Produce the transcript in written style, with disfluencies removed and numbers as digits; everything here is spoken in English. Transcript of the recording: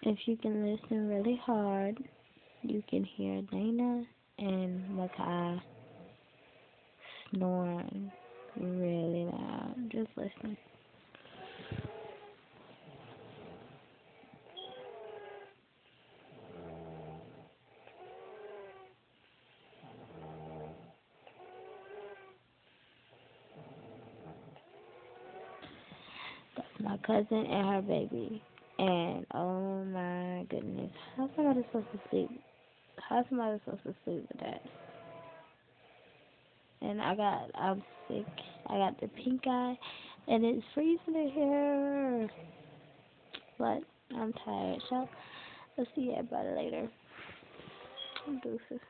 If you can listen really hard, you can hear Dana and Makai snoring really loud. Just listen. That's my cousin and her baby. And oh my goodness, how's somebody supposed to sleep? How's somebody supposed to sleep with that? And I'm sick. I got the pink eye, and it's freezing in here. But I'm tired, so I'll see everybody later. Deuces.